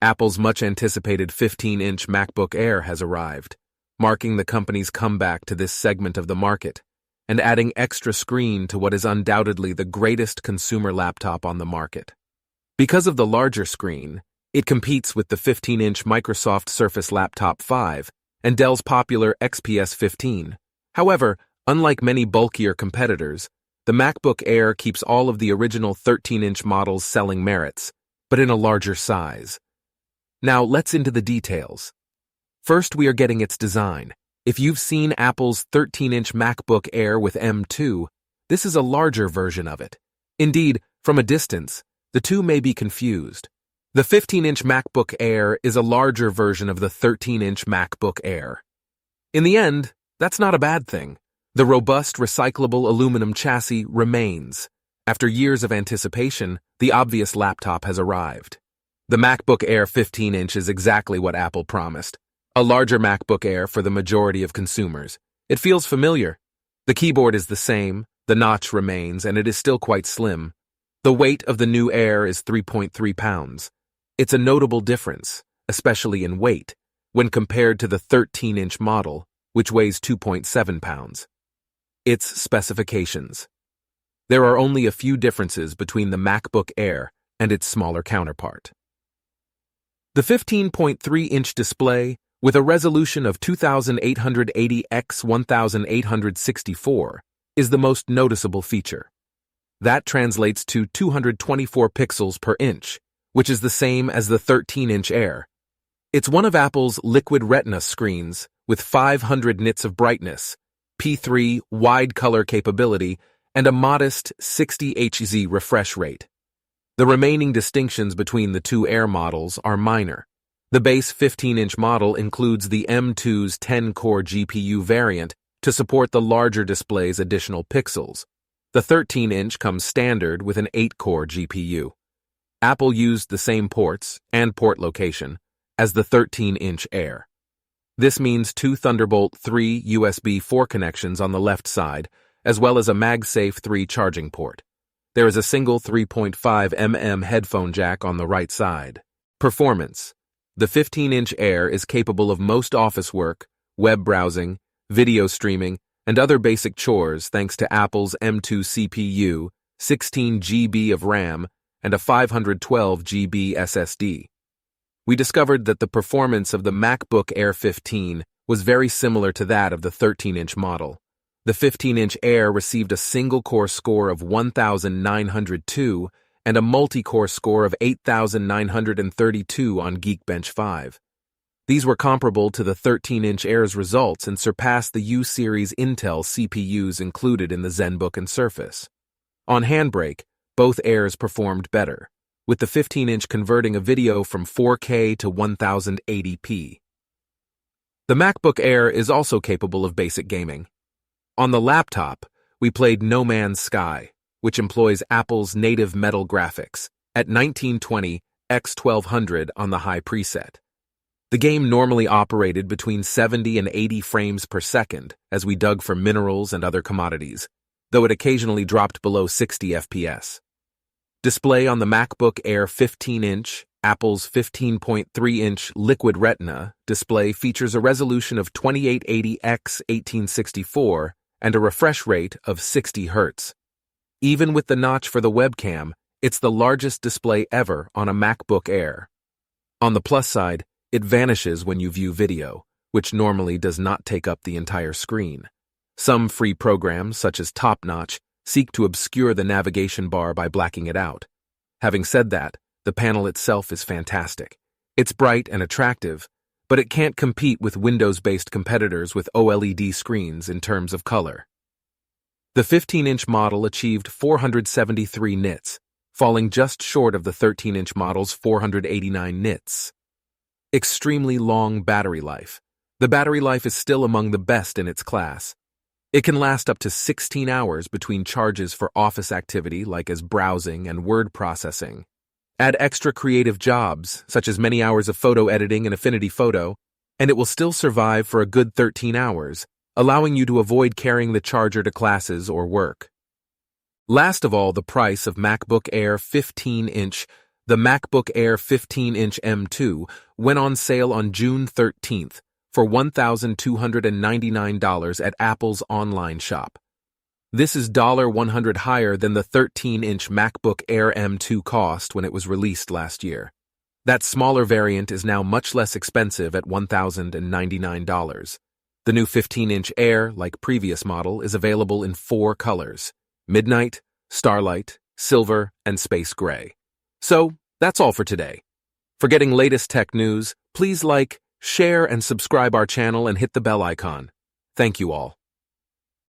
Apple's much-anticipated 15-inch MacBook Air has arrived, marking the company's comeback to this segment of the market, and adding extra screen to what is undoubtedly the greatest consumer laptop on the market. Because of the larger screen, it competes with the 15-inch Microsoft Surface Laptop 5 and Dell's popular XPS 15. However, unlike many bulkier competitors, the MacBook Air keeps all of the original 13-inch models' selling merits, but in a larger size. Now let's into the details. First, we are getting its design. If you've seen Apple's 13-inch MacBook Air with M2, this is a larger version of it. Indeed, from a distance, the two may be confused. The 15-inch MacBook Air is a larger version of the 13-inch MacBook Air. In the end, that's not a bad thing. The robust, recyclable aluminum chassis remains. After years of anticipation, the obvious laptop has arrived. The MacBook Air 15-inch is exactly what Apple promised. A larger MacBook Air for the majority of consumers. It feels familiar. The keyboard is the same, the notch remains, and it is still quite slim. The weight of the new Air is 3.3 pounds. It's a notable difference, especially in weight, when compared to the 13-inch model, which weighs 2.7 pounds. Its specifications. There are only a few differences between the MacBook Air and its smaller counterpart. The 15.3-inch display, with a resolution of 2880 x 1864, is the most noticeable feature. That translates to 224 pixels per inch, which is the same as the 13-inch Air. It's one of Apple's liquid retina screens with 500 nits of brightness, P3 wide color capability, and a modest 60 Hz refresh rate. The remaining distinctions between the two Air models are minor. The base 15-inch model includes the M2's 10-core GPU variant to support the larger display's additional pixels. The 13-inch comes standard with an 8-core GPU. Apple used the same ports and port location as the 13-inch Air. This means two Thunderbolt 3 USB 4 connections on the left side, as well as a MagSafe 3 charging port. There is a single 3.5mm headphone jack on the right side. Performance. The 15-inch Air is capable of most office work, web browsing, video streaming, and other basic chores thanks to Apple's M2 CPU, 16 GB of RAM, and a 512 GB SSD. We discovered that the performance of the MacBook Air 15 was very similar to that of the 13-inch model. The 15-inch Air received a single-core score of 1,902 and a multi-core score of 8,932 on Geekbench 5. These were comparable to the 13-inch Air's results and surpassed the U-series Intel CPUs included in the ZenBook and Surface. On Handbrake, both Airs performed better, with the 15-inch converting a video from 4K to 1080p. The MacBook Air is also capable of basic gaming. On the laptop, we played No Man's Sky, which employs Apple's native metal graphics, at 1920 x 1200 on the high preset. The game normally operated between 70 and 80 frames per second as we dug for minerals and other commodities, though it occasionally dropped below 60 FPS. Display on the MacBook Air 15-inch, Apple's 15.3-inch Liquid Retina display features a resolution of 2880 x 1864 and a refresh rate of 60 Hz. Even with the notch for the webcam, it's the largest display ever on a MacBook Air. On the plus side, it vanishes when you view video, which normally does not take up the entire screen. Some free programs, such as Top Notch, seek to obscure the navigation bar by blacking it out. Having said that, the panel itself is fantastic. It's bright and attractive, but it can't compete with Windows-based competitors with OLED screens in terms of color. The 15-inch model achieved 473 nits, falling just short of the 13-inch model's 489 nits. Extremely long battery life. The battery life is still among the best in its class. It can last up to 16 hours between charges for office activity like as browsing and word processing. Add extra creative jobs, such as many hours of photo editing and Affinity Photo, and it will still survive for a good 13 hours, allowing you to avoid carrying the charger to classes or work. Last of all, the price of MacBook Air 15-inch. The MacBook Air 15-inch M2 went on sale on June 13th for $1,299 at Apple's online shop. This is $100 higher than the 13-inch MacBook Air M2 cost when it was released last year. That smaller variant is now much less expensive at $1,099. The new 15-inch Air, like previous model, is available in 4 colors: Midnight, Starlight, Silver, and Space Gray. So, that's all for today. For getting latest tech news, please like, share, and subscribe our channel and hit the bell icon. Thank you all.